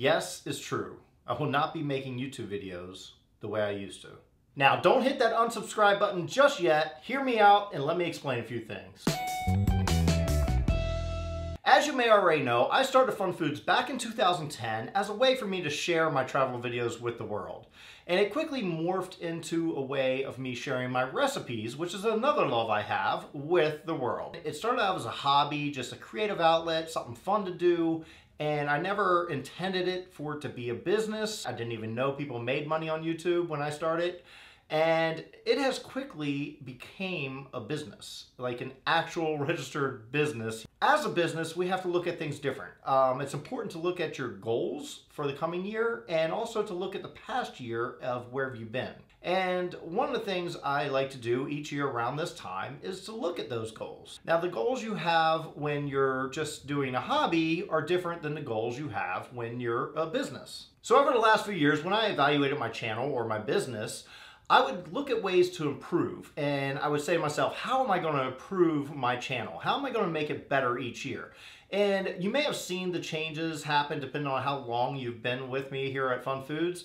Yes, it's true. I will not be making YouTube videos the way I used to. Now, don't hit that unsubscribe button just yet. Hear me out and let me explain a few things. As you may already know, I started FunFoods back in 2010 as a way for me to share my travel videos with the world. And it quickly morphed into a way of me sharing my recipes, which is another love I have, with the world. It started out as a hobby, just a creative outlet, something fun to do, and I never intended it for it to be a business. I didn't even know people made money on YouTube when I started. And it has quickly became a business, like an actual registered business. As a business, we have to look at things different. It's important to look at your goals for the coming year and also to look at the past year of where have you been. And one of the things I like to do each year around this time is to look at those goals. Now, the goals you have when you're just doing a hobby are different than the goals you have when you're a business. So over the last few years, when I evaluated my channel or my business, I would look at ways to improve, and I would say to myself, how am I going to improve my channel? How am I going to make it better each year? And you may have seen the changes happen depending on how long you've been with me here at FunFoods.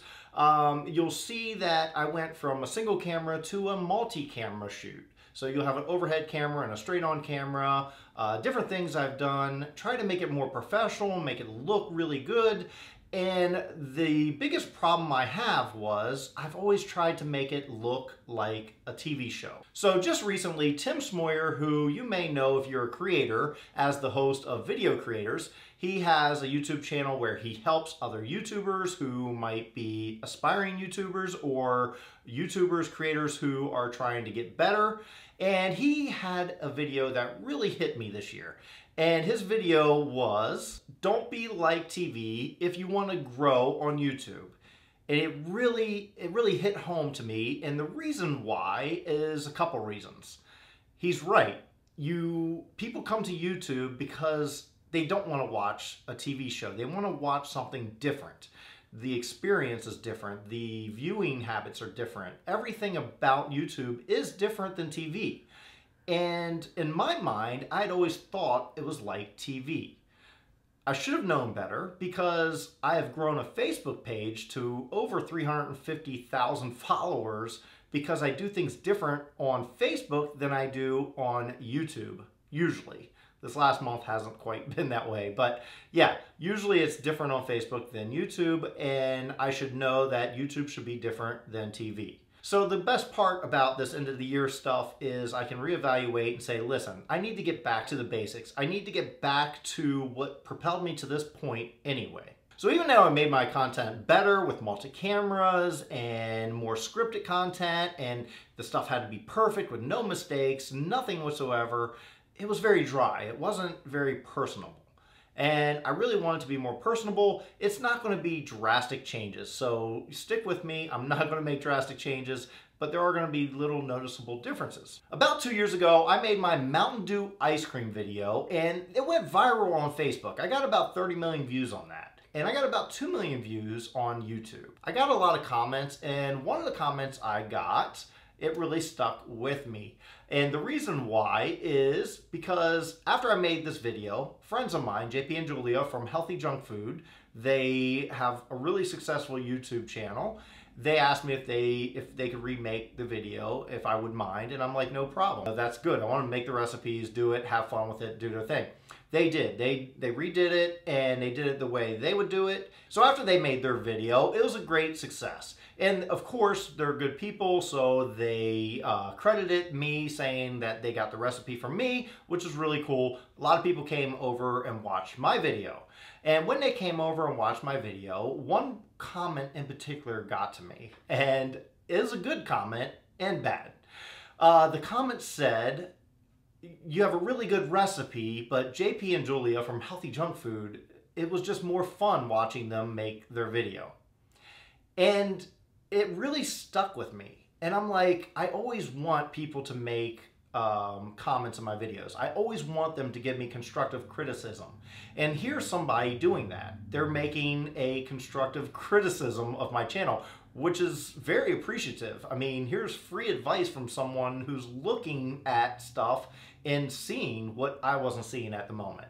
You'll see that I went from a single camera to a multi-camera shoot. So you'll have an overhead camera and a straight-on camera, different things I've done, try to make it more professional, make it look really good. And the biggest problem I have was I've always tried to make it look like a TV show. So just recently, Tim Smoyer, who you may know if you're a creator as the host of Video Creators, he has a YouTube channel where he helps other YouTubers who might be aspiring YouTubers or YouTubers, creators who are trying to get better. And he had a video that really hit me this year. And his video was, don't be like TV if you want to grow on YouTube. And it really hit home to me. And the reason why is a couple reasons. He's right. People come to YouTube because they don't want to watch a TV show. They want to watch something different. The experience is different. The viewing habits are different. Everything about YouTube is different than TV. And in my mind, I'd always thought it was like TV. I should have known better because I have grown a Facebook page to over 350,000 followers because I do things different on Facebook than I do on YouTube, usually. This last month hasn't quite been that way, but yeah, usually it's different on Facebook than YouTube, and I should know that YouTube should be different than TV. So the best part about this end of the year stuff is I can reevaluate and say, listen, I need to get back to the basics. I need to get back to what propelled me to this point anyway. So even though I made my content better with multi-cameras and more scripted content, and the stuff had to be perfect with no mistakes, nothing whatsoever, it was very dry. It wasn't very personable. And I really want it to be more personable. It's not going to be drastic changes. So stick with me. I'm not going to make drastic changes, but there are going to be little noticeable differences. About 2 years ago, I made my Mountain Dew ice cream video, and it went viral on Facebook. I got about 30 million views on that. And I got about 2 million views on YouTube. I got a lot of comments, and one of the comments I got, it really stuck with me. And the reason why is because after I made this video, friends of mine, JP and Julia from Healthy Junk Food, they have a really successful YouTube channel. They asked me if they could remake the video, if I would mind, and I'm like, no problem. That's good. I want to make the recipes, do it, have fun with it, do their thing. They did. They redid it, and they did it the way they would do it. So after they made their video, it was a great success. And of course, they're good people, so they credited me saying that they got the recipe from me, which is really cool. A lot of people came over and watched my video. And when they came over and watched my video, one comment in particular got to me. And it is a good comment and bad. The comment said, you have a really good recipe, but JP and Julia from Healthy Junk Food, it was just more fun watching them make their video. And it really stuck with me. And I'm like, I always want people to make comments in my videos. I always want them to give me constructive criticism. And here's somebody doing that. They're making a constructive criticism of my channel, which is very appreciative. I mean, here's free advice from someone who's looking at stuff and seeing what I wasn't seeing at the moment.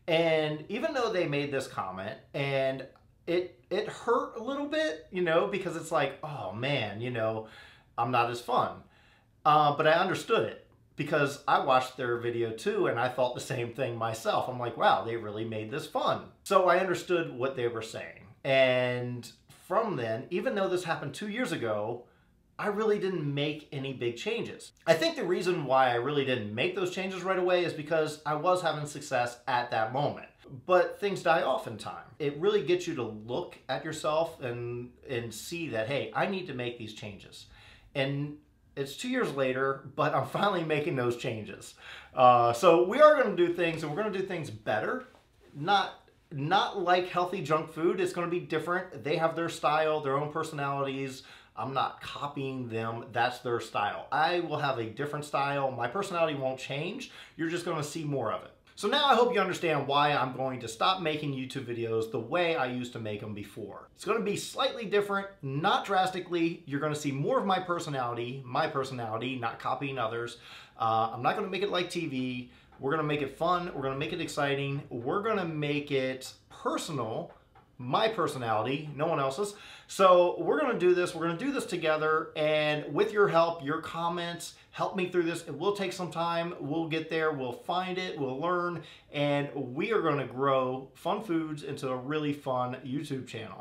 And even though they made this comment, and it hurt a little bit, you know, because it's like, oh man, you know, I'm not as fun. But I understood it because I watched their video too, and I thought the same thing myself. I'm like, wow, they really made this fun. So I understood what they were saying. And from then, even though this happened 2 years ago, I really didn't make any big changes. I think the reason why I really didn't make those changes right away is because I was having success at that moment. But things die off in time. It really gets you to look at yourself and see that, hey, I need to make these changes. And it's 2 years later, but I'm finally making those changes. So we are going to do things, and we're going to do things better. Not like healthy junk food. It's going to be different. They have their style, their own personalities. I'm not copying them. That's their style. I will have a different style. My personality won't change. You're just going to see more of it. So now I hope you understand why I'm going to stop making YouTube videos the way I used to make them before. It's going to be slightly different, not drastically. You're going to see more of my personality, not copying others. I'm not going to make it like TV. We're going to make it fun. We're going to make it exciting. We're going to make it personal. My personality, no one else's. So we're going to do this. We're going to do this together. And with your help, your comments, help me through this. It will take some time. We'll get there. We'll find it. We'll learn. And we are going to grow FunFoods into a really fun YouTube channel.